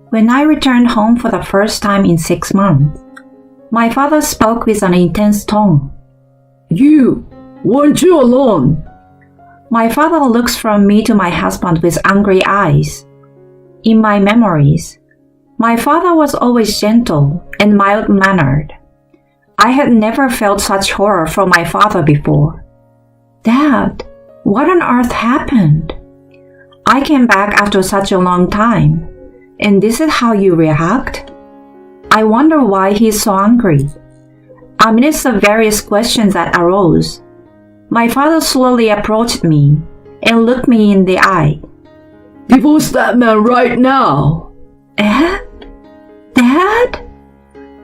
When I returned home for the first time in 6 months, my father spoke with an intense tone. You, weren't you alone? My father looks from me to my husband with angry eyes. In my memories, my father was always gentle and mild-mannered. I had never felt such horror from my father before. Dad, what on earth happened? I came back after such a long time, and this is how you react? I wonder why he's so angry. Amidst the various questions that arose, my father slowly approached me and looked me in the eye. Divorce that man right now. Eh? Dad?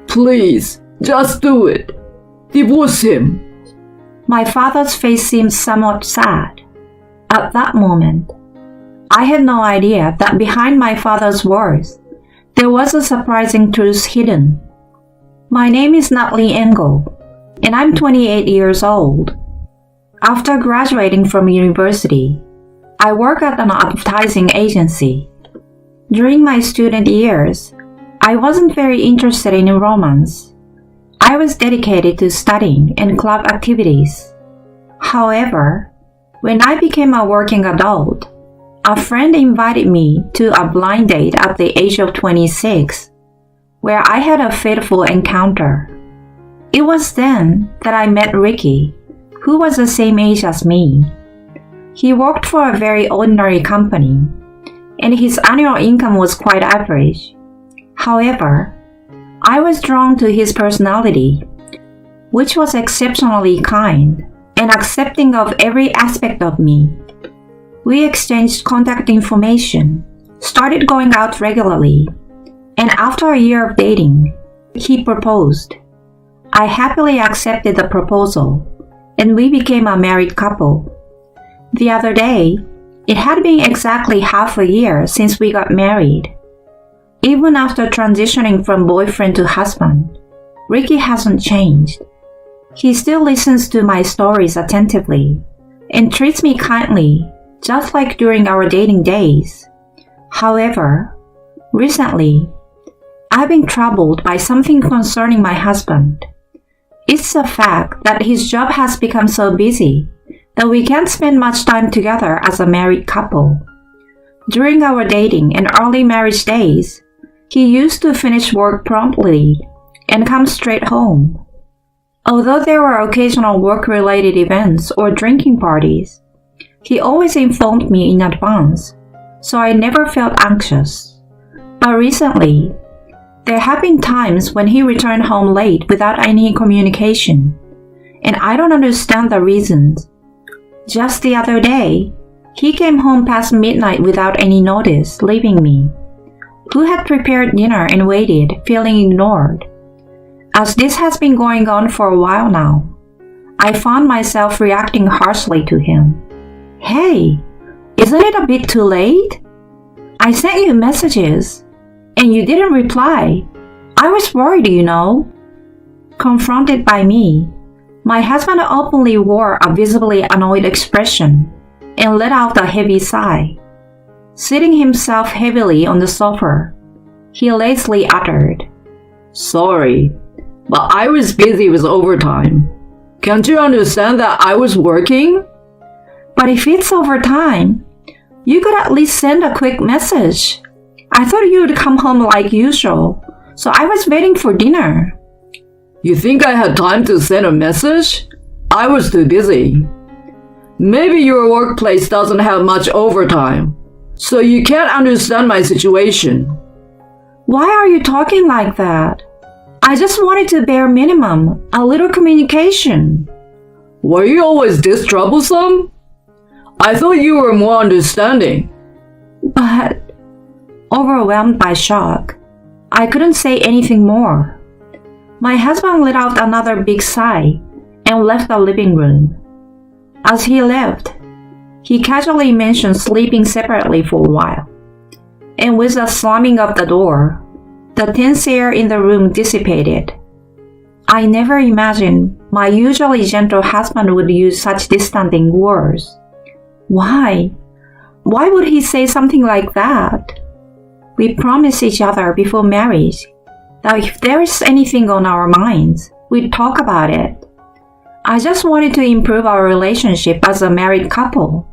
Please, just do it. Divorce him. My father's face seemed somewhat sad. At that moment, I had no idea that behind my father's words, there was a surprising truth hidden. My name is Natalie Engel, and I'm 28 years old. After graduating from university, I work at an advertising agency. During my student years, I wasn't very interested in romance. I was dedicated to studying and club activities. However, when I became a working adult, a friend invited me to a blind date at the age of 26, where I had a fateful encounter. It was then that I met Ricky, who was the same age as me. He worked for a very ordinary company, and his annual income was quite average. However, I was drawn to his personality, which was exceptionally kind and accepting of every aspect of me. We exchanged contact information, started going out regularly, and after a year of dating, he proposed. I happily accepted the proposal, and we became a married couple. The other day, it had been exactly half a year since we got married. Even after transitioning from boyfriend to husband, Ricky hasn't changed. He still listens to my stories attentively and treats me kindly, just like during our dating days. However, recently, I've been troubled by something concerning my husband. It's the fact that his job has become so busy that we can't spend much time together as a married couple. During our dating and early marriage days, he used to finish work promptly and come straight home. Although there were occasional work-related events or drinking parties, he always informed me in advance, so I never felt anxious. But recently, there have been times when he returned home late without any communication, and I don't understand the reasons. Just the other day, he came home past midnight without any notice, leaving me, who had prepared dinner and waited, feeling ignored. As this has been going on for a while now, I found myself reacting harshly to him. Hey, isn't it a bit too late? I sent you messages, and you didn't reply. I was worried, you know. Confronted by me, my husband openly wore a visibly annoyed expression and let out a heavy sigh. Sitting himself heavily on the sofa, he lazily uttered, Sorry, but I was busy with overtime. Can't you understand that I was working? But if it's overtime, you could at least send a quick message. I thought you would come home like usual, so I was waiting for dinner. You think I had time to send a message? I was too busy. Maybe your workplace doesn't have much overtime, so you can't understand my situation. Why are you talking like that? I just wanted to bare minimum, a little communication. Were you always this troublesome? I thought you were more understanding. But, overwhelmed by shock, I couldn't say anything more. My husband let out another big sigh and left the living room. As he left, he casually mentioned sleeping separately for a while. And with the slamming of the door, the tense air in the room dissipated. I never imagined my usually gentle husband would use such distancing words. Why? Why would he say something like that? We promised each other before marriage that if there is anything on our minds, we'd talk about it. I just wanted to improve our relationship as a married couple.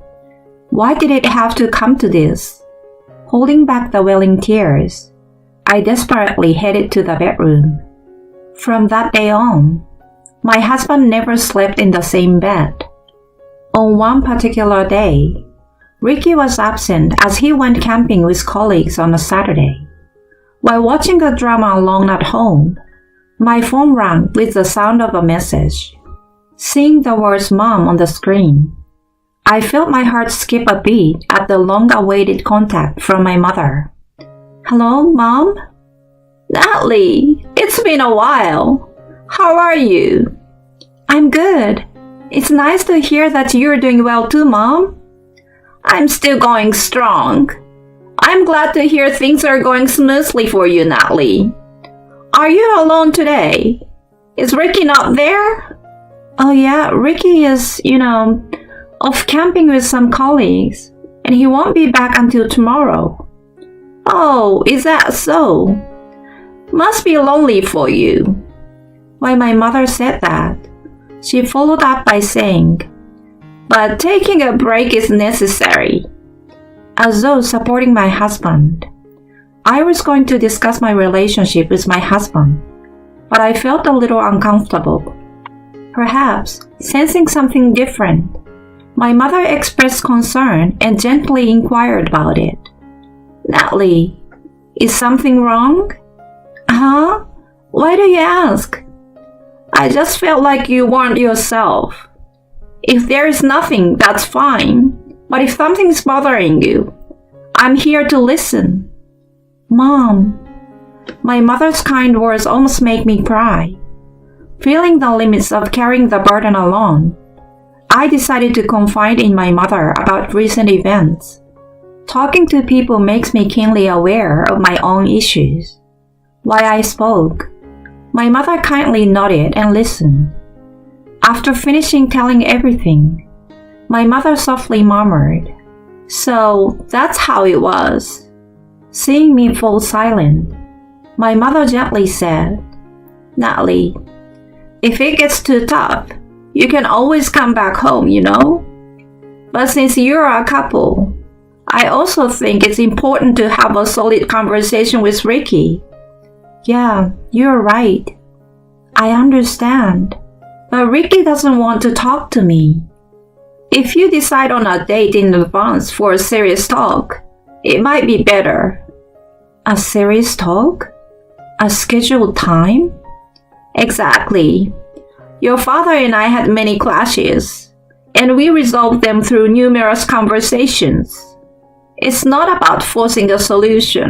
Why did it have to come to this? Holding back the welling tears, I desperately headed to the bedroom. From that day on, my husband never slept in the same bed. On one particular day, Ricky was absent as he went camping with colleagues on a Saturday. While watching the drama alone at home, my phone rang with the sound of a message. Seeing the words "Mom" on the screen, I felt my heart skip a beat at the long-awaited contact from my mother. "Hello, Mom?" "Natalie, it's been a while. How are you?" "I'm good. It's nice to hear that you're doing well too, Mom." "I'm still going strong. I'm glad to hear things are going smoothly for you, Natalie. Are you alone today? Is Ricky not there?" "Oh yeah, Ricky is, off camping with some colleagues, and he won't be back until tomorrow." "Oh, is that so? Must be lonely for you." When my mother said that, she followed up by saying, "But taking a break is necessary." As though supporting my husband. I was going to discuss my relationship with my husband, but I felt a little uncomfortable. Perhaps, sensing something different, my mother expressed concern and gently inquired about it. "Natalie, is something wrong?" "Huh? Why do you ask?" "I just felt like you weren't yourself. If there is nothing, that's fine. But if something's bothering you, I'm here to listen." "Mom." My mother's kind words almost make me cry. Feeling the limits of carrying the burden alone, I decided to confide in my mother about recent events. Talking to people makes me keenly aware of my own issues. While I spoke, my mother kindly nodded and listened. After finishing telling everything, my mother softly murmured, "So that's how it was." Seeing me fall silent, my mother gently said, "Natalie, if it gets too tough, you can always come back home, But since you're a couple, I also think it's important to have a solid conversation with Ricky." "Yeah, you're right. I understand. But Ricky doesn't want to talk to me." "If you decide on a date in advance for a serious talk, it might be better." "A serious talk? A scheduled time?" "Exactly. Your father and I had many clashes, and we resolved them through numerous conversations. It's not about forcing a solution.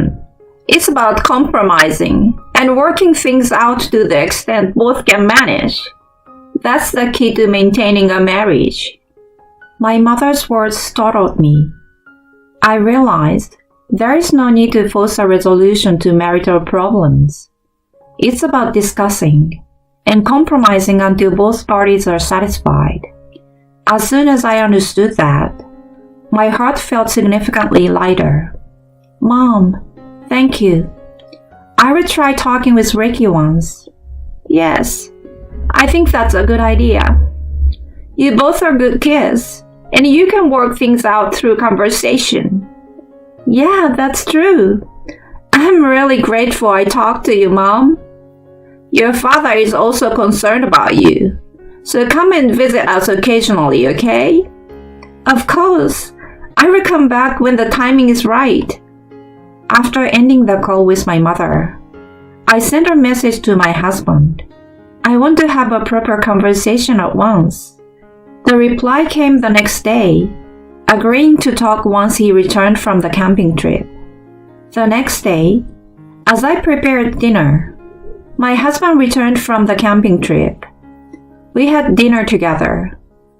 It's about compromising and working things out to the extent both can manage. That's the key to maintaining a marriage." My mother's words startled me. I realized there is no need to force a resolution to marital problems. It's about discussing and compromising until both parties are satisfied. As soon as I understood that, my heart felt significantly lighter. "Mom, thank you. I will try talking with Ricky once." "Yes, I think that's a good idea. You both are good kids, and you can work things out through conversation." "Yeah, that's true. I'm really grateful I talked to you, Mom." "Your father is also concerned about you, so come and visit us occasionally, okay?" "Of course. I will come back when the timing is right." After ending the call with my mother, I sent a message to my husband. "I want to have a proper conversation at once." The reply came the next day, agreeing to talk once he returned from the camping trip. The next day, as I prepared dinner, my husband returned from the camping trip. We had dinner together,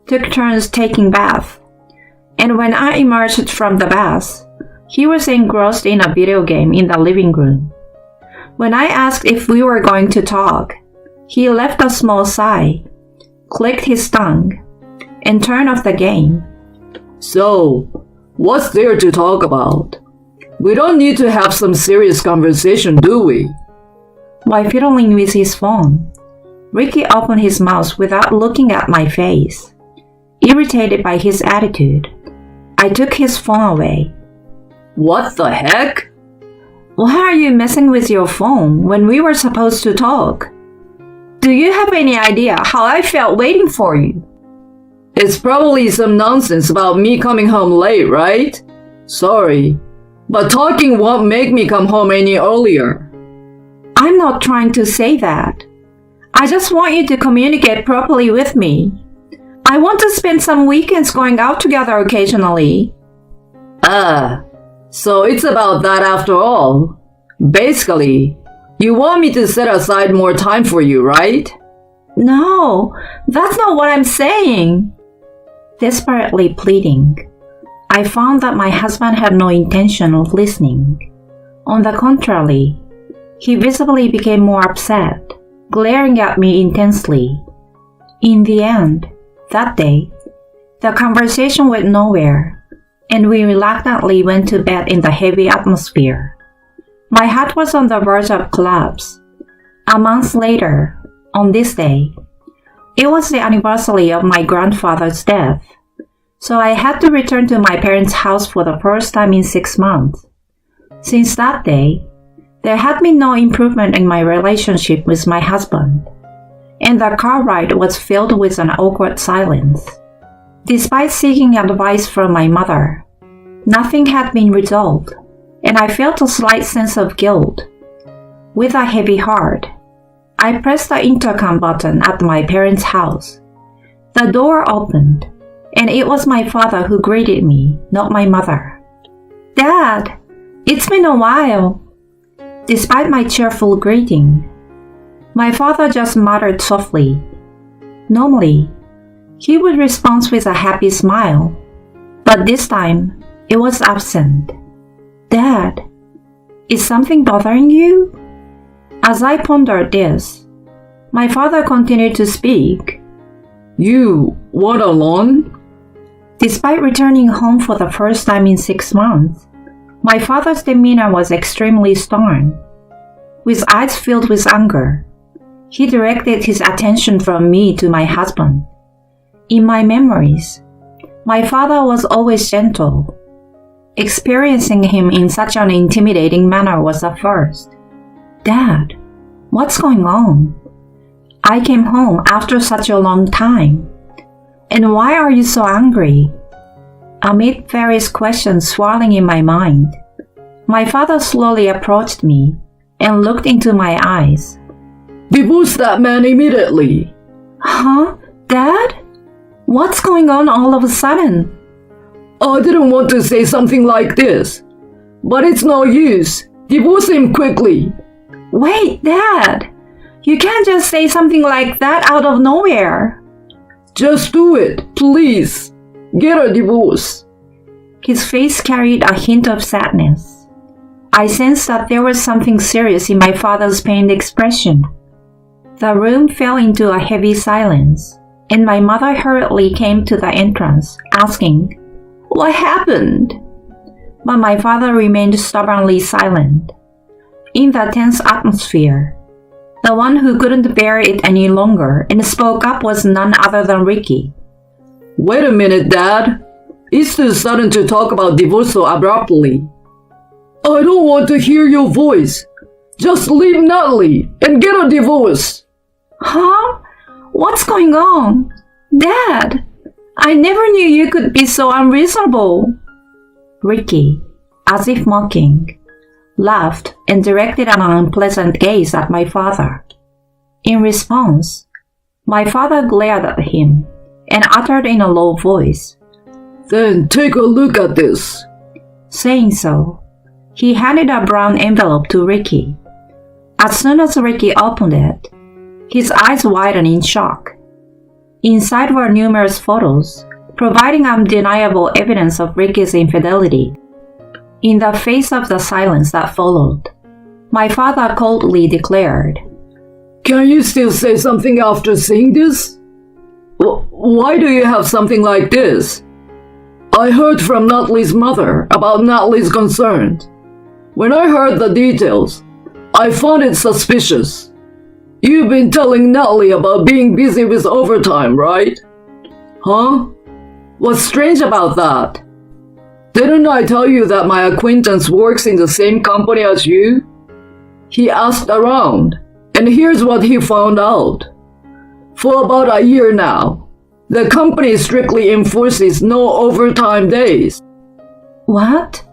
took turns taking baths, and when I emerged from the bath, he was engrossed in a video game in the living room. When I asked if we were going to talk, he left a small sigh, clicked his tongue, and turned off the game. "So, what's there to talk about?" We don't need to have some serious conversation, do we? While fiddling with his phone, Ricky opened his mouth without looking at my face. Irritated by his attitude, I took his phone away. What the heck? Why are you messing with your phone when we were supposed to talk? Do you have any idea how I felt waiting for you? It's probably some nonsense about me coming home late, right? Sorry, but talking won't make me come home any earlier. I'm not trying to say that. I just want you to communicate properly with me. I want to spend some weekends going out together occasionally. So it's about that after all. Basically, you want me to set aside more time for you, right? No, that's not what I'm saying. Desperately pleading, I found that my husband had no intention of listening. On the contrary, he visibly became more upset, glaring at me intensely. In the end, that day, the conversation went nowhere, and we reluctantly went to bed in the heavy atmosphere. My heart was on the verge of collapse. A month later, on this day, it was the anniversary of my grandfather's death, so I had to return to my parents' house for the first time in 6 months. Since that day, there had been no improvement in my relationship with my husband, and the car ride was filled with an awkward silence. Despite seeking advice from my mother, nothing had been resolved, and I felt a slight sense of guilt. With a heavy heart, I pressed the intercom button at my parents' house. The door opened, and it was my father who greeted me, not my mother. "Dad, it's been a while." Despite my cheerful greeting, my father just muttered softly. Normally, he would respond with a happy smile, but this time it was absent. "Dad, is something bothering you?" As I pondered this, my father continued to speak. You want alone? Despite returning home for the first time in 6 months, my father's demeanor was extremely stern. With eyes filled with anger, he directed his attention from me to my husband. In my memories, my father was always gentle. Experiencing him in such an intimidating manner was a first. "Dad, what's going on? I came home after such a long time. And why are you so angry?" Amid various questions swirling in my mind, my father slowly approached me and looked into my eyes. Divorce that man immediately. "Huh? Dad? What's going on all of a sudden?" I didn't want to say something like this, but it's no use. Divorce him quickly. "Wait, Dad! You can't just say something like that out of nowhere." Just do it, please. Get a divorce. His face carried a hint of sadness. I sensed that there was something serious in my father's pained expression. The room fell into a heavy silence, and my mother hurriedly came to the entrance, asking, "What happened?" But my father remained stubbornly silent. In the tense atmosphere, the one who couldn't bear it any longer and spoke up was none other than Ricky. Wait a minute, Dad. It's too sudden to talk about divorce so abruptly. I don't want to hear your voice. Just leave Natalie and get a divorce. Huh? What's going on? Dad, I never knew you could be so unreasonable. Ricky, as if mocking, laughed and directed an unpleasant gaze at my father. In response, my father glared at him and uttered in a low voice, Then take a look at this. Saying so, he handed a brown envelope to Ricky. As soon as Ricky opened it, his eyes widened in shock. Inside were numerous photos, providing undeniable evidence of Ricky's infidelity. In the face of the silence that followed, my father coldly declared, Can you still say something after seeing this? Why do you have something like this? I heard from Natalie's mother about Natalie's concerns. When I heard the details, I found it suspicious. You've been telling Natalie about being busy with overtime, right? Huh? What's strange about that? Didn't I tell you that my acquaintance works in the same company as you? He asked around, and here's what he found out. For about a year now, the company strictly enforces no overtime days. What?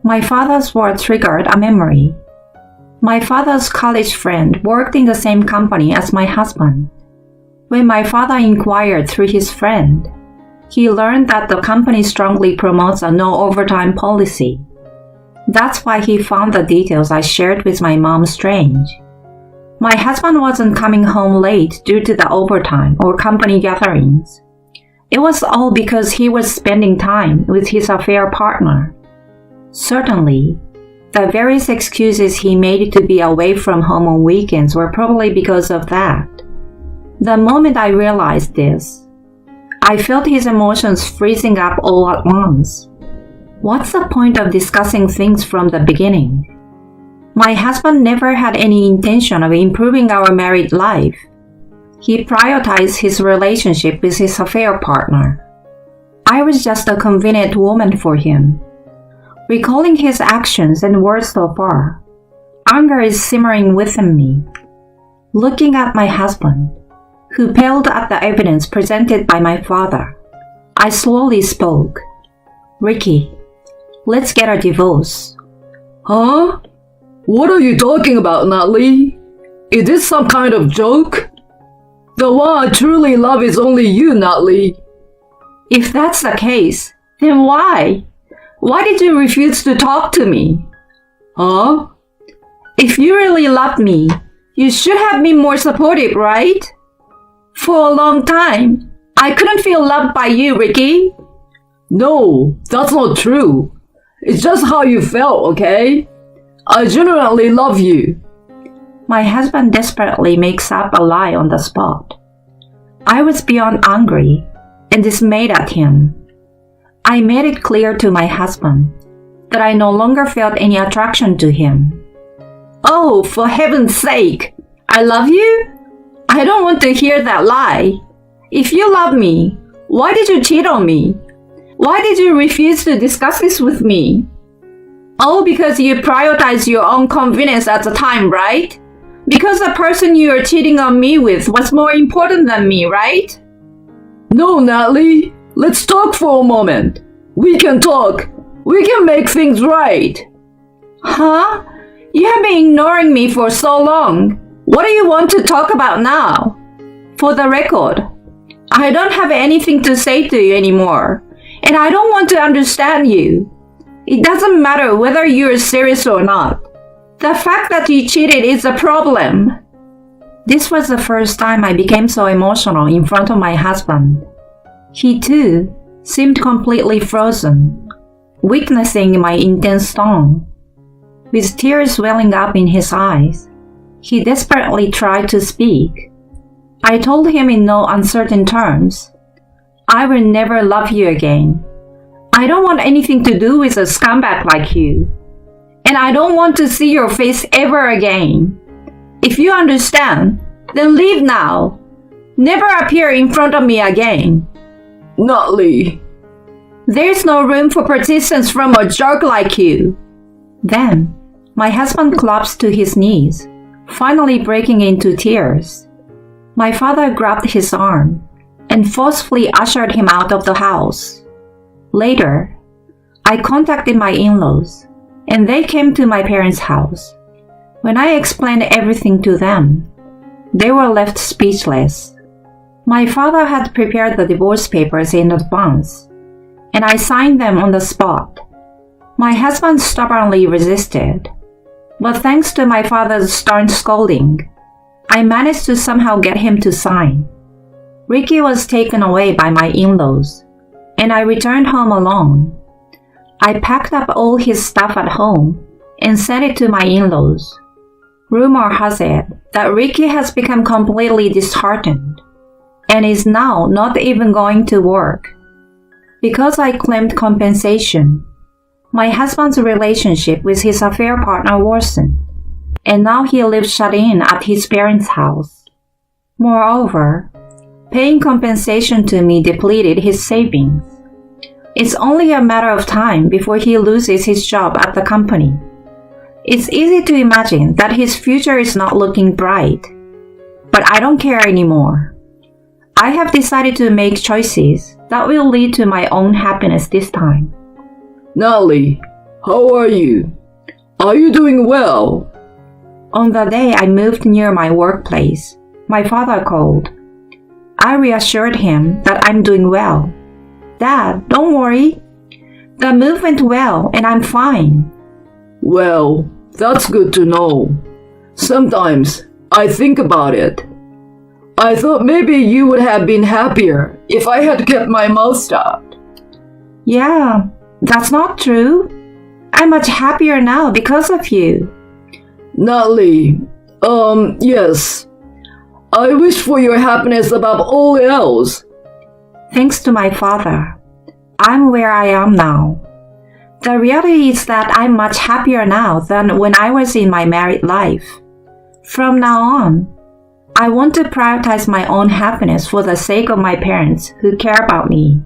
My father's words triggered a memory. My father's college friend worked in the same company as my husband. When my father inquired through his friend, he learned that the company strongly promotes a no overtime policy. That's why he found the details I shared with my mom strange. My husband wasn't coming home late due to the overtime or company gatherings. It was all because he was spending time with his affair partner. Certainly, the various excuses he made to be away from home on weekends were probably because of that. The moment I realized this, I felt his emotions freezing up all at once. What's the point of discussing things from the beginning? My husband never had any intention of improving our married life. He prioritized his relationship with his affair partner. I was just a convenient woman for him. Recalling his actions and words so far, anger is simmering within me. Looking at my husband, who paled at the evidence presented by my father, I slowly spoke. Ricky, let's get a divorce. Huh? What are you talking about, Natalie? Is this some kind of joke? The one I truly love is only you, Natalie. If that's the case, then why? Why did you refuse to talk to me? Huh? If you really loved me, you should have been more supportive, right? For a long time, I couldn't feel loved by you, Ricky. No, that's not true. It's just how you felt, okay? I genuinely love you. My husband desperately makes up a lie on the spot. I was beyond angry and dismayed at him. I made it clear to my husband that I no longer felt any attraction to him. Oh, for heaven's sake, I love you? I don't want to hear that lie. If you love me, why did you cheat on me? Why did you refuse to discuss this with me? All because you prioritized your own convenience at the time, right? Because the person you are cheating on me with was more important than me, right? No, Natalie. Let's talk for a moment. We can talk. We can make things right. Huh? You have been ignoring me for so long. What do you want to talk about now? For the record, I don't have anything to say to you anymore, and I don't want to understand you. It doesn't matter whether you're serious or not. The fact that you cheated is a problem. This was the first time I became so emotional in front of my husband. He too seemed completely frozen, witnessing my intense tone. With tears welling up in his eyes, he desperately tried to speak. I told him in no uncertain terms, I will never love you again. I don't want anything to do with a scumbag like you. And I don't want to see your face ever again. If you understand, then leave now. Never appear in front of me again. Natalie. There's no room for persistence from a jerk like you. Then, my husband collapsed to his knees, finally breaking into tears. My father grabbed his arm and forcefully ushered him out of the house. Later, I contacted my in-laws, and they came to my parents' house. When I explained everything to them, they were left speechless. My father had prepared the divorce papers in advance, and I signed them on the spot. My husband stubbornly resisted, but thanks to my father's stern scolding, I managed to somehow get him to sign. Ricky was taken away by my in-laws, and I returned home alone. I packed up all his stuff at home and sent it to my in-laws. Rumor has it that Ricky has become completely disheartened and is now not even going to work. Because I claimed compensation, My husband's relationship with his affair partner worsened, and now he lives shut in at his parents' house. Moreover, paying compensation to me depleted his savings. It's only a matter of time before he loses his job at the company. It's easy to imagine that his future is not looking bright. But I don't care anymore. I have decided to make choices that will lead to my own happiness this time. Natalie, how are you? Are you doing well? On the day I moved near my workplace, my father called. I reassured him that I'm doing well. Dad, don't worry. The move went well and I'm fine. Well, that's good to know. Sometimes I think about it. I thought maybe you would have been happier if I had kept my mouth stopped. Yeah, that's not true. I'm much happier now because of you. Natalie, yes. I wish for your happiness above all else. Thanks to my father, I'm where I am now. The reality is that I'm much happier now than when I was in my married life. From now on, I want to prioritize my own happiness for the sake of my parents who care about me.